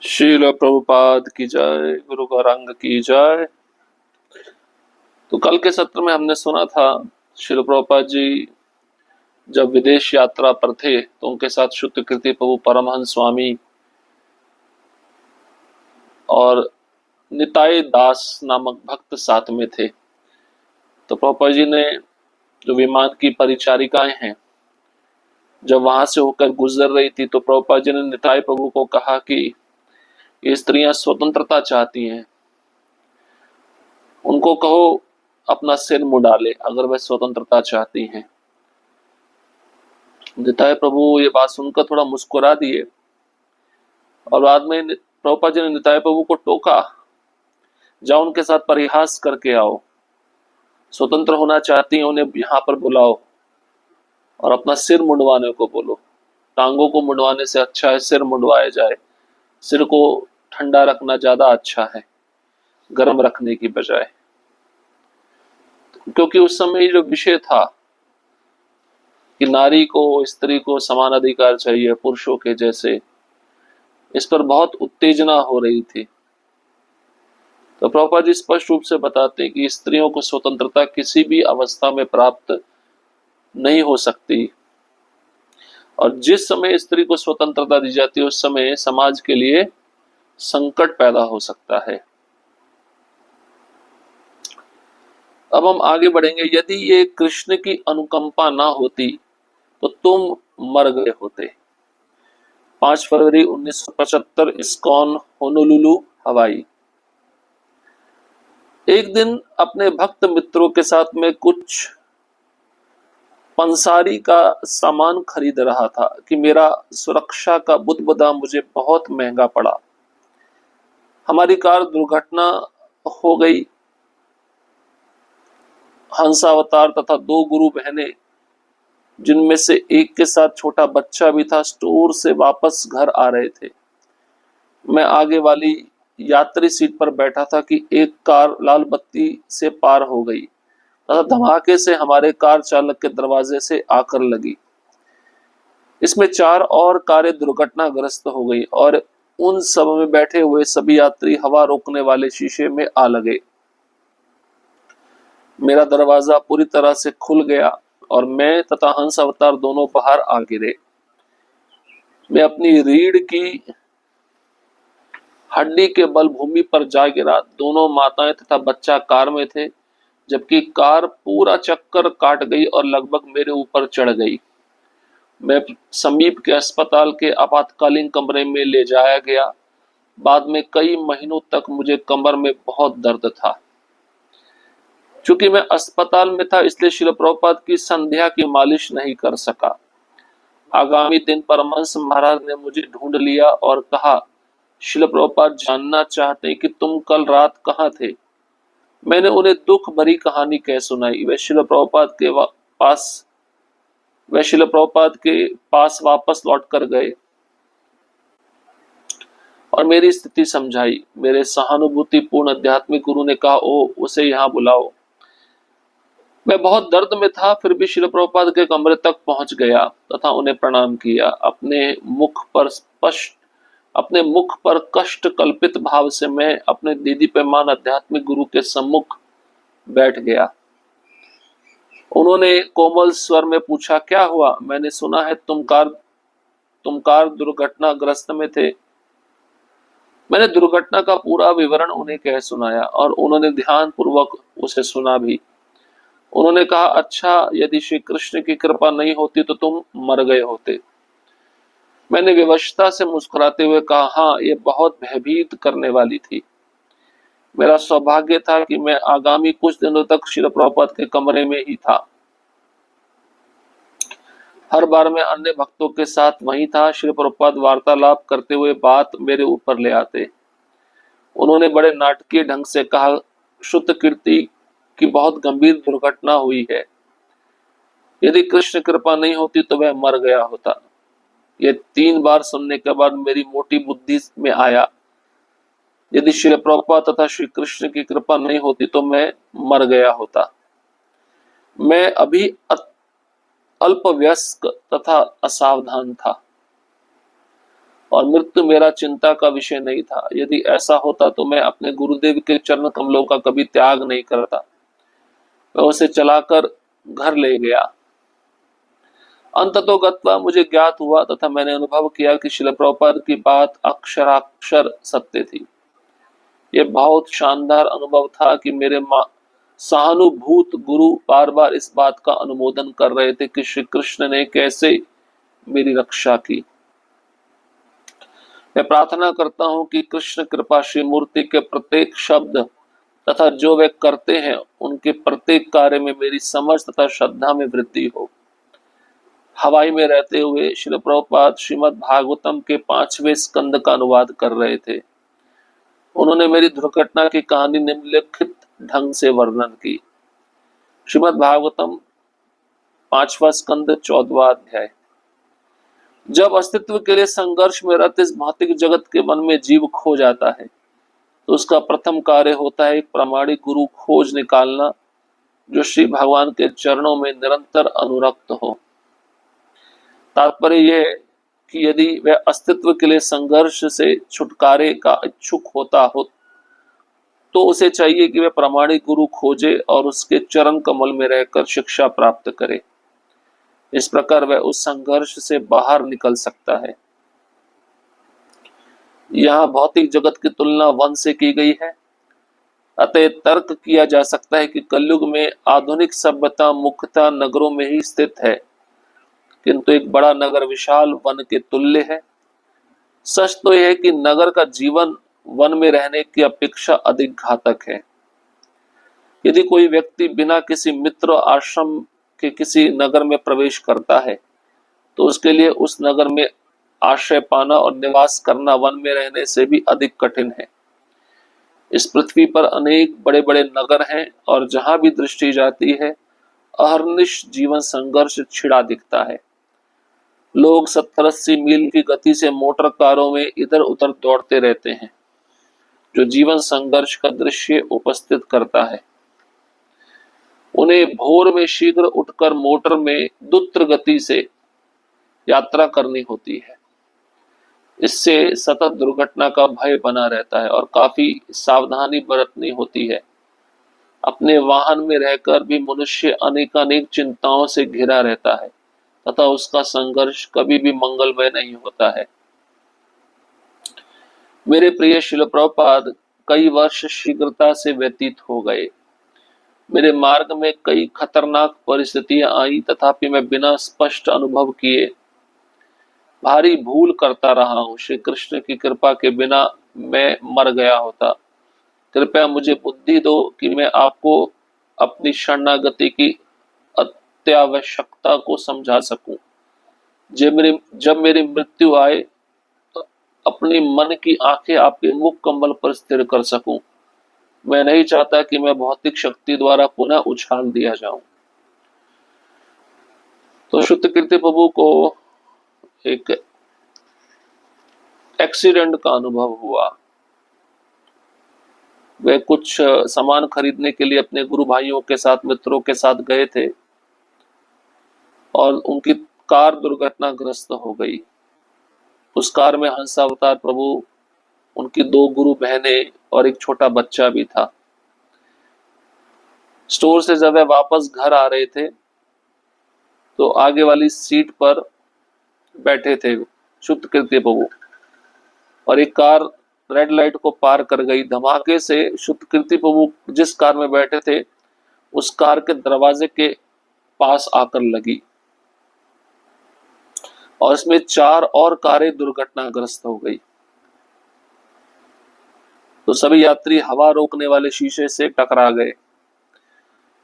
शील प्रभुपाद की जय, गुरु गौरांग की जय। तो कल के सत्र में हमने सुना था शिल प्रभुपाद जी जब विदेश यात्रा पर थे तो उनके साथ शुद्ध कीर्ति प्रभु परमहंस स्वामी और निताई दास नामक भक्त साथ में थे। तो प्रभुपाद जी ने जो विमान की परिचारिकाएं हैं जब वहां से होकर गुजर रही थी तो प्रभुपाद जी ने निताई प्रभु को कहा कि ये स्त्रियां स्वतंत्रता चाहती हैं, उनको कहो अपना सिर मुंडा ले अगर वह स्वतंत्रता चाहती हैं। निताई प्रभु ये बात सुनकर थोड़ा मुस्कुरा दिए और बाद में प्रभुपाद जी ने निताई प्रभु को टोका, जाओ उनके साथ परिहास करके आओ, स्वतंत्र होना चाहती हैं उन्हें यहाँ पर बुलाओ और अपना सिर मुंडवाने को बोलो। टांगों को मुंडवाने से अच्छा है सिर मुंडवाया जाए, सिर को ठंडा रखना ज्यादा अच्छा है गर्म रखने की बजाय। क्योंकि उस समय जो विषय था कि नारी को स्त्री को समान अधिकार चाहिए पुरुषों के जैसे, इस पर बहुत उत्तेजना हो रही थी। तो प्रभुपाद जी स्पष्ट रूप से बताते हैं कि स्त्रियों को स्वतंत्रता किसी भी अवस्था में प्राप्त नहीं हो सकती और जिस समय स्त्री को स्वतंत्रता दी जाती है उस समय समाज के लिए संकट पैदा हो सकता है। अब हम आगे बढ़ेंगे। यदि ये कृष्ण की अनुकंपा ना होती तो तुम मर गए होते। 5 फरवरी 1975 इस्कॉन होनोलुलु हवाई। एक दिन अपने भक्त मित्रों के साथ में कुछ पंसारी का सामान खरीद रहा था कि मेरा सुरक्षा का बुदबुदा मुझे बहुत महंगा पड़ा। हमारी कार दुर्घटना हो गई। हंसावतार तथा 2 गुरु बहनें जिनमें से एक के साथ छोटा बच्चा भी था स्टोर से वापस घर आ रहे थे। मैं आगे वाली यात्री सीट पर बैठा था कि एक कार लाल बत्ती से पार हो गई तथा धमाके से हमारे कार चालक के दरवाजे से आकर लगी। इसमें 4 और कारें दुर्घटनाग्रस्त हो गई और उन सब में बैठे हुए सभी यात्री हवा रोकने वाले शीशे में आ लगे। मेरा दरवाजा पूरी तरह से खुल गया और मैं तथा हंस अवतार दोनों बाहर आ गिरे। मैं अपनी रीढ़ की हड्डी के बल भूमि पर जा गिरा। दोनों माताएं तथा बच्चा कार में थे, जबकि कार पूरा चक्कर काट गई और लगभग मेरे ऊपर चढ़ गई। मैं समीप के अस्पताल के आपातकालीन कमरे में ले जाया गया। बाद में कई महीनों तक मुझे कमर में बहुत दर्द था। चूंकि मैं अस्पताल में था इसलिए शिल प्रभुपाद की संध्या की मालिश नहीं कर सका। आगामी दिन परमहंस महाराज ने मुझे ढूंढ लिया और कहा, शिल प्रभुपाद जानना चाहते हैं कि तुम कल रात कहाँ थे। मैंने उन्हें दुख भरी कहानी कह सुनाई। वे शिल प्रभुपाद के पास वापस लौट कर गए और मेरी स्थिति समझाई। मेरे सहानुभूतिपूर्ण आध्यात्मिक गुरु ने कहा, ओ उसे यहाँ बुलाओ। मैं बहुत दर्द में था, फिर भी शिल प्रभुपाद के कमरे तक पहुंच गया तथा उन्हें प्रणाम किया। अपने मुख पर कष्ट कल्पित भाव से मैं अपने दीदीप्यमान आध्यात्मिक गुरु के सम्मुख बैठ गया। उन्होंने कोमल स्वर में पूछा, क्या हुआ? मैंने सुना है तुम कार दुर्घटनाग्रस्त में थे। मैंने दुर्घटना का पूरा विवरण उन्हें कह सुनाया और उन्होंने ध्यान पूर्वक उसे सुना भी। उन्होंने कहा, अच्छा, यदि श्री कृष्ण की कृपा नहीं होती तो तुम मर गए होते। मैंने विवशता से मुस्कुराते हुए कहा, हाँ, ये बहुत भयभीत करने वाली थी। मेरा सौभाग्य था कि मैं आगामी कुछ दिनों तक श्री प्रभुपाद के कमरे में ही था। हर बार मैं अन्य भक्तों के साथ वहीं था। श्री प्रभुपाद वार्तालाप करते हुए बात मेरे ऊपर ले आते। उन्होंने बड़े नाटकीय ढंग से कहा, शुद्ध कीर्ति की बहुत गंभीर दुर्घटना हुई है। यदि कृष्ण कृपा नहीं होती तो वह मर गया होता। ये 3 बार सुनने के बाद मेरी मोटी बुद्धि में आया, यदि श्री प्रभुपाद तथा श्री कृष्ण की कृपा नहीं होती तो मैं मर गया होता। मैं अभी अल्पवयस्क तथा असावधान था। और मृत्यु मेरा चिंता का विषय नहीं था। यदि ऐसा होता तो मैं अपने गुरुदेव के चरण कमलों का कभी त्याग नहीं करता। मैं उसे चलाकर घर ले गया। अंततोगत्वा मुझे ज्ञात हुआ तथा मैंने अनुभव किया कि श्रील प्रभुपाद की बात अक्षराक्षर सत्य थी। यह बहुत शानदार अनुभव था कि मेरे सहानुभूत गुरु बार बार इस बात का अनुमोदन कर रहे थे कि श्री कृष्ण ने कैसे मेरी रक्षा की। मैं प्रार्थना करता हूँ कि कृष्ण कृपा श्री मूर्ति के प्रत्येक शब्द तथा जो वे करते हैं उनके प्रत्येक कार्य में मेरी समझ तथा श्रद्धा में वृद्धि हो। हवाई में रहते हुए श्री प्रभुपाद श्रीमद् भागवतम के 5वें स्कंद का अनुवाद कर रहे थे। उन्होंने मेरी दुर्घटना की कहानी निम्नलिखित ढंग से वर्णन की। श्रीमद् भागवतम 5वां स्कंद 14वां अध्याय। जब अस्तित्व के लिए संघर्ष में रत इस भौतिक जगत के मन में जीव खो जाता है तो उसका प्रथम कार्य होता है एक प्रामाणिक गुरु खोज निकालना जो श्री भगवान के चरणों में निरंतर अनुरक्त हो। तात्पर्य यह है कि यदि वह अस्तित्व के लिए संघर्ष से छुटकारे का इच्छुक होता हो तो उसे चाहिए कि वह प्रामाणिक गुरु खोजे और उसके चरण कमल में रहकर शिक्षा प्राप्त करे। इस प्रकार वह उस संघर्ष से बाहर निकल सकता है। यहाँ भौतिक जगत की तुलना वन से की गई है। अतः तर्क किया जा सकता है कि कलयुग में आधुनिक सभ्यता मुख्यतः नगरों में ही स्थित है, किंतु एक बड़ा नगर विशाल वन के तुल्य है। सच तो यह है कि नगर का जीवन वन में रहने की अपेक्षा अधिक घातक है। यदि कोई व्यक्ति बिना किसी मित्र आश्रम के किसी नगर में प्रवेश करता है तो उसके लिए उस नगर में आश्रय पाना और निवास करना वन में रहने से भी अधिक कठिन है। इस पृथ्वी पर अनेक बड़े बड़े नगर हैं और जहां भी दृष्टि जाती है अहर्निश जीवन संघर्ष छिड़ा दिखता है। लोग 70-80 मील की गति से मोटर कारों में इधर उधर दौड़ते रहते हैं जो जीवन संघर्ष का दृश्य उपस्थित करता है। उन्हें भोर में शीघ्र उठकर मोटर में द्रुत गति से यात्रा करनी होती है। इससे सतत दुर्घटना का भय बना रहता है और काफी सावधानी बरतनी होती है। अपने वाहन में रहकर भी मनुष्य अनेकानेक चिंताओं से घिरा रहता है तथा उसका संघर्ष कभी भी मंगलमय नहीं होता है। मेरे प्रिय श्रील प्रभुपाद, कई वर्ष शीघ्रता से व्यतीत हो गए। मेरे मार्ग में कई खतरनाक परिस्थितियां आई, तथापि मैं बिना स्पष्ट अनुभव किए भारी भूल करता रहा हूँ। श्री कृष्ण की कृपा के बिना मैं मर गया होता। कृपया मुझे बुद्धि दो कि मैं आपको अपनी शरणागति की अत्यावश्यकता को समझा सकूं। जब मेरी मृत्यु आए तो अपनी मन की आंखें आपके मुख कमल पर स्थिर कर सकूं। मैं नहीं चाहता कि मैं भौतिक शक्ति द्वारा पुनः उछाल दिया जाऊं। तो श्रुतकीर्ति प्रभु को एक एक्सीडेंट का अनुभव हुआ। वे कुछ सामान खरीदने के लिए अपने गुरु भाइयों के साथ मित्रों के साथ गए थे और उनकी कार दुर्घटनाग्रस्त हो गई। उस कार में हंसावतार प्रभु, उनकी 2 गुरु बहनें और एक छोटा बच्चा भी था। स्टोर से जब वे वापस घर आ रहे थे तो आगे वाली सीट पर बैठे थे श्रुतकीर्ति प्रभु और एक कार रेड लाइट को पार कर गई। धमाके से श्रुतकीर्ति प्रभु जिस कार में बैठे थे उस कार के दरवाजे के पास आकर लगी और इसमें 4 और कारें दुर्घटनाग्रस्त हो गई। तो सभी यात्री हवा रोकने वाले शीशे से टकरा गए।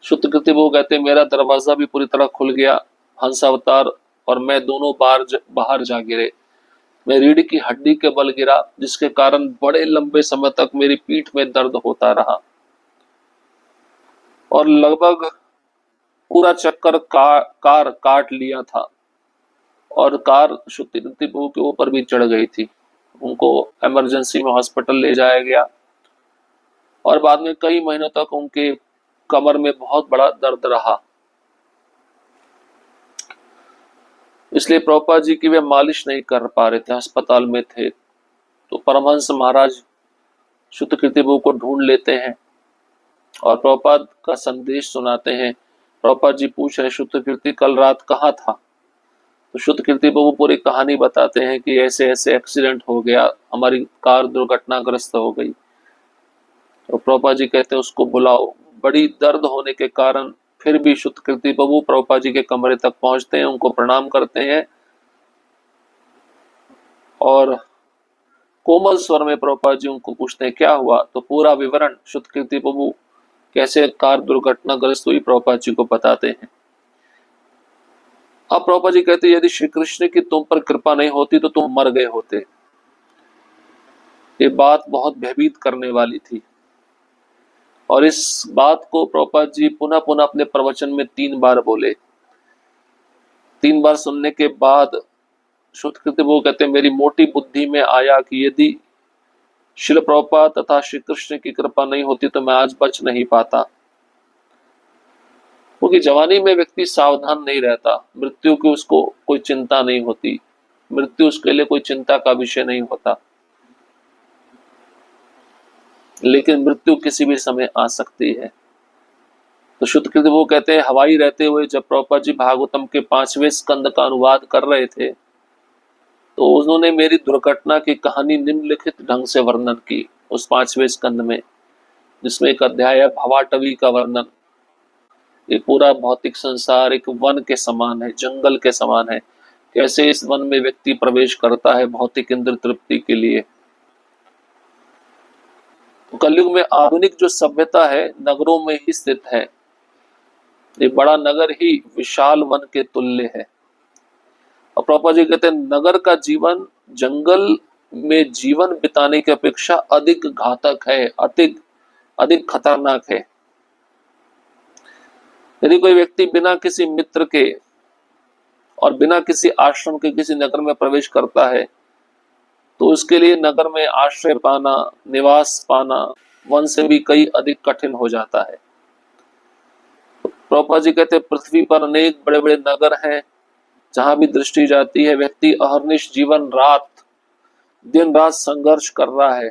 श्रुतकीर्ति प्रभु कहते मेरा दरवाजा भी पूरी तरह खुल गया। हंसावतार और मैं दोनों बाहर जा गिरे। मैं रीढ़ की हड्डी के बल गिरा जिसके कारण बड़े लंबे समय तक मेरी पीठ में दर्द होता रहा और लगभग पूरा चक्कर कार काट लिया था और कार श्रुतकीर्ति प्रभु के ऊपर भी चढ़ गई थी। उनको इमरजेंसी में हॉस्पिटल ले जाया गया और बाद में कई महीनों तक उनके कमर में बहुत बड़ा दर्द रहा। इसलिए प्रभुपाद जी की वे मालिश नहीं कर पा रहे थे, अस्पताल में थे। तो परमहंस महाराज शुद्ध कीर्ति प्रभु को ढूंढ लेते हैं और प्रभुपाद का संदेश सुनाते हैं। प्रभुपाद जी पूछ रहे, शुद्ध कीर्ति कल रात कहाँ था? तो शुद्ध कीर्ति प्रभु पूरी कहानी बताते हैं कि ऐसे ऐसे एक्सीडेंट हो गया, हमारी कार दुर्घटनाग्रस्त हो गई। तो प्रभुपाद जी कहते हैं उसको बुलाओ। बड़ी दर्द होने के कारण फिर भी शुद्ध कीर्ति प्रभु प्रभुपाद जी के कमरे तक पहुंचते हैं, उनको प्रणाम करते हैं और कोमल स्वर में प्रभुपाद जी उनको पूछते हैं क्या हुआ। तो पूरा विवरण शुद्ध कीर्ति प्रभु कैसे कार दुर्घटनाग्रस्त हुई प्रभुपाद जी को बताते हैं। अब प्रभुपाद जी कहते हैं यदि श्री कृष्ण की तुम पर कृपा नहीं होती तो तुम मर गए होते। ये बात बहुत भयभीत करने वाली थी और इस बात को प्रभुपाद जी पुनः पुनः अपने प्रवचन में 3 बार बोले। 3 बार सुनने के बाद शुद्ध कीर्ति प्रभु कहते हैं मेरी मोटी बुद्धि में आया कि यदि शिल प्रभुपाद तथा श्री कृष्ण की कृपा नहीं होती तो मैं आज बच नहीं पाता। क्योंकि जवानी में व्यक्ति सावधान नहीं रहता, मृत्यु की उसको कोई चिंता नहीं होती, मृत्यु उसके लिए कोई चिंता का विषय नहीं होता, लेकिन मृत्यु किसी भी समय आ सकती है। तो शुद्ध कीर्ति वो कहते हैं हवाई रहते हुए जब प्रभुपाद जी भागवतम के 5वें स्कंद का अनुवाद कर रहे थे तो उन्होंने मेरी दुर्घटना की कहानी निम्नलिखित ढंग से वर्णन की उस 5वें स्कंद में, जिसमें एक अध्याय है भवाटवी का वर्णन। ये पूरा भौतिक संसार एक वन के समान है, जंगल के समान है। कैसे इस वन में व्यक्ति प्रवेश करता है भौतिक इंद्र तृप्ति के लिए। तो कलयुग में आधुनिक जो सभ्यता है नगरों में ही स्थित है। ये बड़ा नगर ही विशाल वन के तुल्य है। और प्रभुपाद जी कहते हैं नगर का जीवन जंगल में जीवन बिताने की अपेक्षा अधिक घातक है, अधिक अधिक खतरनाक है। यदि कोई व्यक्ति बिना किसी मित्र के और बिना किसी आश्रम के किसी नगर में प्रवेश करता है तो उसके लिए नगर में आश्रय पाना, निवास पाना वन से भी कई अधिक कठिन हो जाता है। प्रभुपाद जी कहते हैं पृथ्वी पर अनेक बड़े बड़े नगर हैं जहां भी दृष्टि जाती है व्यक्ति अहर्निश जीवन रात दिन रात संघर्ष कर रहा है,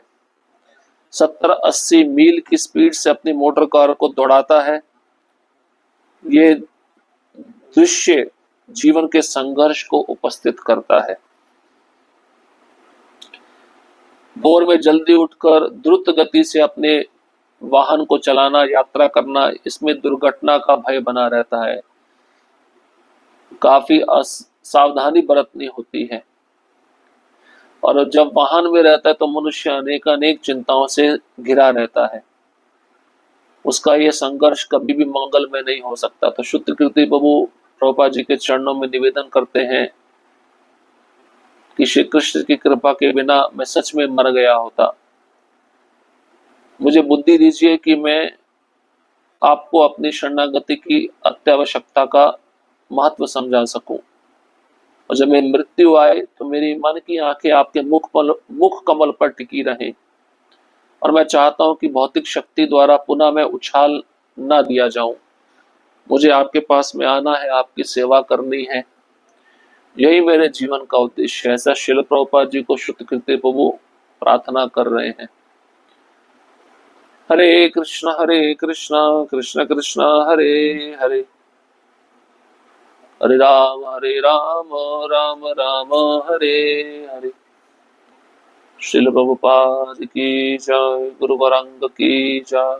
70-80 मील की स्पीड से अपनी मोटर कार को दौड़ाता है। ये दृश्य जीवन के संघर्ष को उपस्थित करता है। भोर में जल्दी उठकर द्रुत गति से अपने वाहन को चलाना, यात्रा करना, इसमें दुर्घटना का भय बना रहता है। काफी सावधानी बरतनी होती है और जब वाहन में रहता है तो मनुष्य अनेक अनेक चिंताओं से घिरा रहता है। उसका यह संघर्ष कभी भी मंगलमय नहीं हो सकता। तो शुद्ध कीर्ति प्रभु प्रभुपाद जी के चरणों में निवेदन करते हैं कि श्री कृष्ण की कृपा के बिना मैं सच में मर गया होता। मुझे बुद्धि दीजिए कि मैं आपको अपनी शरणागति की अत्यावश्यकता का महत्व समझा सकूं और जब मेरी मृत्यु आए तो मेरी मन की आंखें आपके मुख कमल पर टिकी रहें। और मैं चाहता हूं कि भौतिक शक्ति द्वारा पुनः मैं उछाल ना दिया जाऊं। मुझे आपके पास में आना है, आपकी सेवा करनी है, यही मेरे जीवन का उद्देश्य है। ऐसा श्रील प्रभुपाद जी को शुद्ध कीर्ति प्रभु प्रार्थना कर रहे हैं। हरे कृष्णा कृष्ण कृष्ण हरे हरे, हरे राम राम राम हरे हरे। श्रील प्रभुपाद की जय, गुरु वरंग की जय।